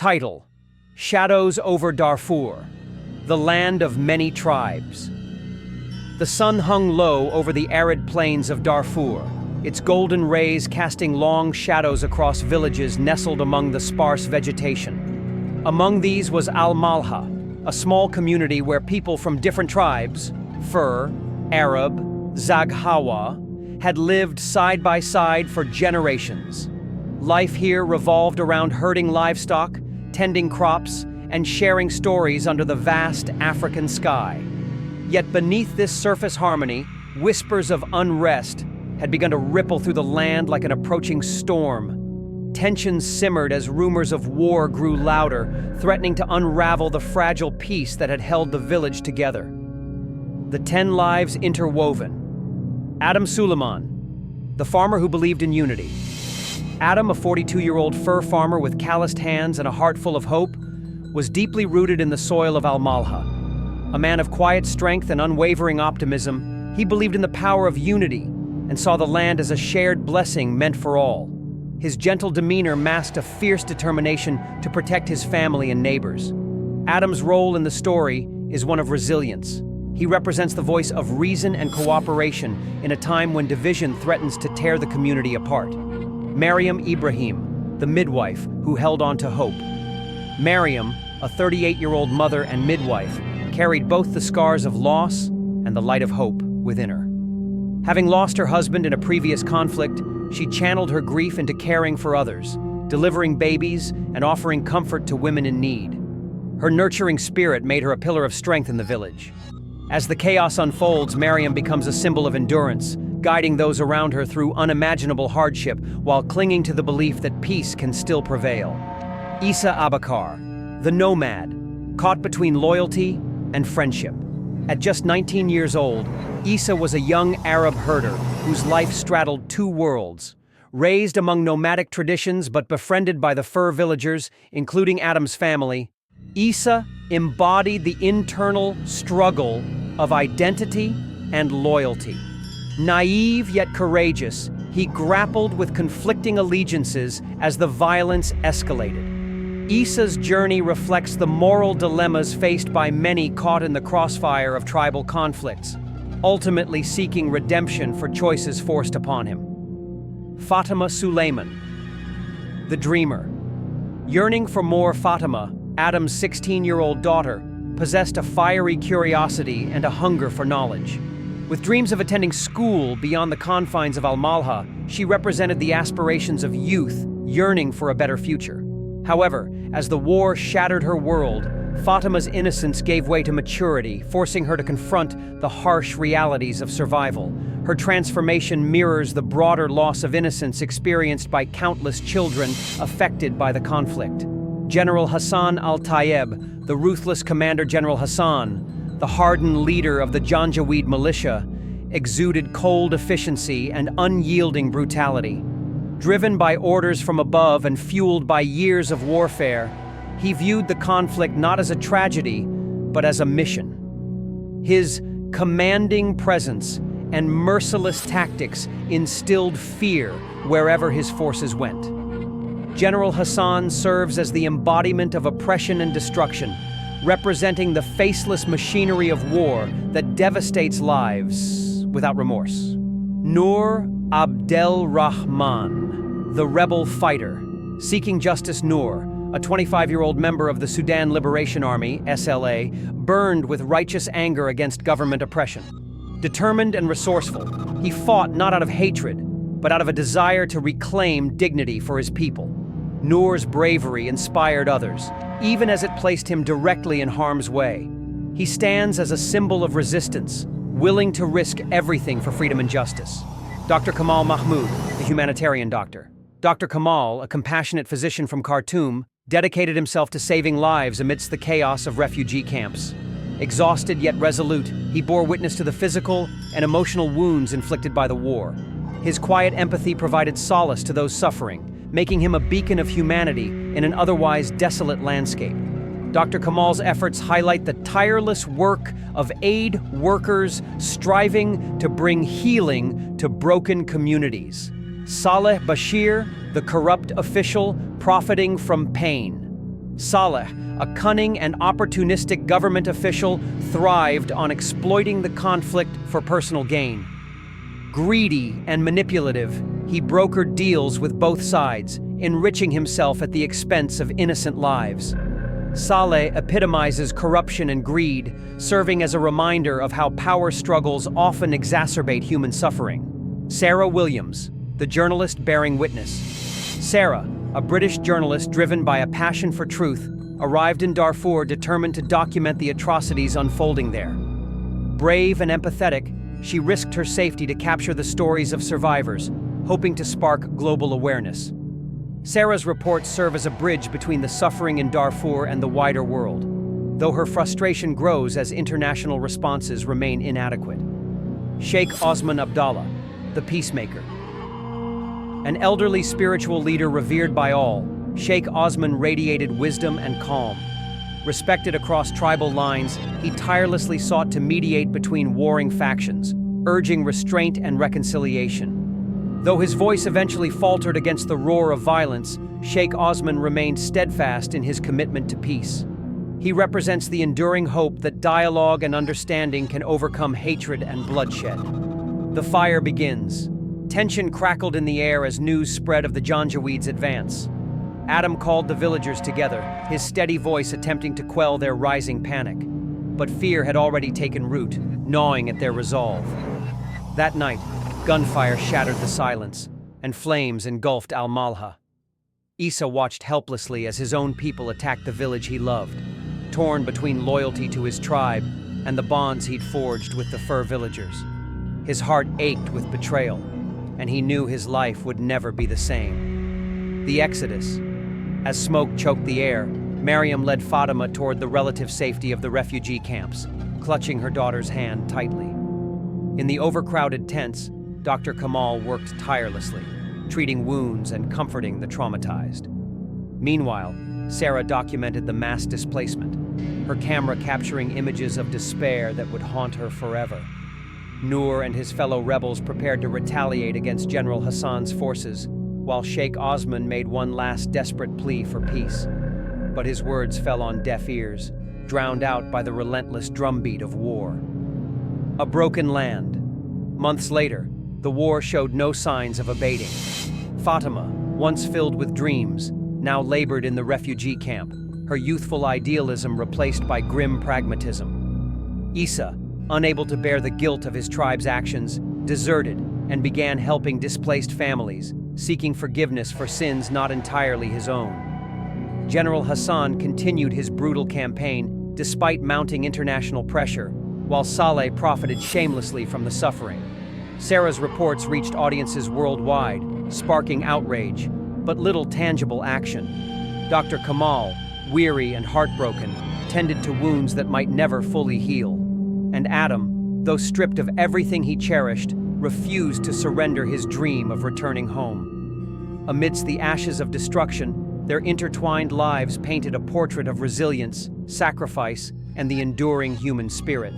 Title: Shadows over Darfur, the land of many tribes. The sun hung low over the arid plains of Darfur, its golden rays casting long shadows across villages nestled among the sparse vegetation. Among these was Al-Malha, a small community where people from different tribes, Fur, Arab, Zaghawa, had lived side by side for generations. Life here revolved around herding livestock, tending crops, and sharing stories under the vast African sky. Yet beneath this surface harmony, whispers of unrest had begun to ripple through the land like an approaching storm. Tensions simmered as rumors of war grew louder, threatening to unravel the fragile peace that had held the village together. The 10 lives interwoven. Adam Suleiman, the farmer who believed in unity. Adam, a 42-year-old fur farmer with calloused hands and a heart full of hope, was deeply rooted in the soil of Al-Malha. A man of quiet strength and unwavering optimism, he believed in the power of unity and saw the land as a shared blessing meant for all. His gentle demeanor masked a fierce determination to protect his family and neighbors. Adam's role in the story is one of resilience. He represents the voice of reason and cooperation in a time when division threatens to tear the community apart. Mariam Ibrahim, the midwife who held on to hope. Mariam, a 38-year-old mother and midwife, carried both the scars of loss and the light of hope within her. Having lost her husband in a previous conflict, she channeled her grief into caring for others, delivering babies and offering comfort to women in need. Her nurturing spirit made her a pillar of strength in the village. As the chaos unfolds, Mariam becomes a symbol of endurance, guiding those around her through unimaginable hardship while clinging to the belief that peace can still prevail. Issa, the nomad, caught between loyalty and friendship. At just 19 years old, Issa was a young Arab herder whose life straddled 2 worlds. Raised among nomadic traditions but befriended by the fur villagers, including Adam's family, Issa embodied the internal struggle of identity and loyalty. Naive yet courageous, he grappled with conflicting allegiances as the violence escalated. Issa's journey reflects the moral dilemmas faced by many caught in the crossfire of tribal conflicts, ultimately seeking redemption for choices forced upon him. Fatima Suleiman, the dreamer. Yearning for more, Fatima, Adam's 16-year-old daughter, possessed a fiery curiosity and a hunger for knowledge. With dreams of attending school beyond the confines of Al-Malha, she represented the aspirations of youth yearning for a better future. However, as the war shattered her world, Fatima's innocence gave way to maturity, forcing her to confront the harsh realities of survival. Her transformation mirrors the broader loss of innocence experienced by countless children affected by the conflict. General Hassan al-Tayyib, the ruthless Commander General Hassan, the hardened leader of the Janjaweed militia, exuded cold efficiency and unyielding brutality. Driven by orders from above and fueled by years of warfare, he viewed the conflict not as a tragedy, but as a mission. His commanding presence and merciless tactics instilled fear wherever his forces went. General Hassan serves as the embodiment of oppression and destruction, representing the faceless machinery of war that devastates lives without remorse. Nur Abdel Rahman, the rebel fighter. Seeking justice, Nur, a 25-year-old member of the Sudan Liberation Army, SLA, burned with righteous anger against government oppression. Determined and resourceful, he fought not out of hatred, but out of a desire to reclaim dignity for his people. Nur's bravery inspired others, even as it placed him directly in harm's way. He stands as a symbol of resistance, willing to risk everything for freedom and justice. Dr. Kamal Mahmoud, the humanitarian doctor. Dr. Kamal, a compassionate physician from Khartoum, dedicated himself to saving lives amidst the chaos of refugee camps. Exhausted yet resolute, he bore witness to the physical and emotional wounds inflicted by the war. His quiet empathy provided solace to those suffering, making him a beacon of humanity in an otherwise desolate landscape. Dr. Kamal's efforts highlight the tireless work of aid workers striving to bring healing to broken communities. Saleh Bashir, the corrupt official profiting from pain. Saleh, a cunning and opportunistic government official, thrived on exploiting the conflict for personal gain. Greedy and manipulative, he brokered deals with both sides, enriching himself at the expense of innocent lives. Saleh epitomizes corruption and greed, serving as a reminder of how power struggles often exacerbate human suffering. Sarah Williams, the journalist bearing witness. Sarah, a British journalist driven by a passion for truth, arrived in Darfur determined to document the atrocities unfolding there. Brave and empathetic, she risked her safety to capture the stories of survivors, hoping to spark global awareness. Sarah's reports serve as a bridge between the suffering in Darfur and the wider world, though her frustration grows as international responses remain inadequate. Sheikh Osman Abdallah, the peacemaker. An elderly spiritual leader revered by all, Sheikh Osman radiated wisdom and calm. Respected across tribal lines, he tirelessly sought to mediate between warring factions, urging restraint and reconciliation. Though his voice eventually faltered against the roar of violence, Sheikh Osman remained steadfast in his commitment to peace. He represents the enduring hope that dialogue and understanding can overcome hatred and bloodshed. The fire begins. Tension crackled in the air as news spread of the Janjaweed's advance. Adam called the villagers together, his steady voice attempting to quell their rising panic. But fear had already taken root, gnawing at their resolve. That night, gunfire shattered the silence, and flames engulfed Al-Malha. Issa watched helplessly as his own people attacked the village he loved, torn between loyalty to his tribe and the bonds he'd forged with the Fur villagers. His heart ached with betrayal, and he knew his life would never be the same. The exodus. As smoke choked the air, Mariam led Fatima toward the relative safety of the refugee camps, clutching her daughter's hand tightly. In the overcrowded tents, Dr. Kamal worked tirelessly, treating wounds and comforting the traumatized. Meanwhile, Sarah documented the mass displacement, her camera capturing images of despair that would haunt her forever. Noor and his fellow rebels prepared to retaliate against General Hassan's forces, while Sheikh Osman made one last desperate plea for peace. But his words fell on deaf ears, drowned out by the relentless drumbeat of war. A broken land. Months later, the war showed no signs of abating. Fatima, once filled with dreams, now labored in the refugee camp, her youthful idealism replaced by grim pragmatism. Issa, unable to bear the guilt of his tribe's actions, deserted and began helping displaced families, seeking forgiveness for sins not entirely his own. General Hassan continued his brutal campaign despite mounting international pressure, while Saleh profited shamelessly from the suffering. Sarah's reports reached audiences worldwide, sparking outrage, but little tangible action. Dr. Kamal, weary and heartbroken, tended to wounds that might never fully heal. And Adam, though stripped of everything he cherished, refused to surrender his dream of returning home. Amidst the ashes of destruction, their intertwined lives painted a portrait of resilience, sacrifice, and the enduring human spirit.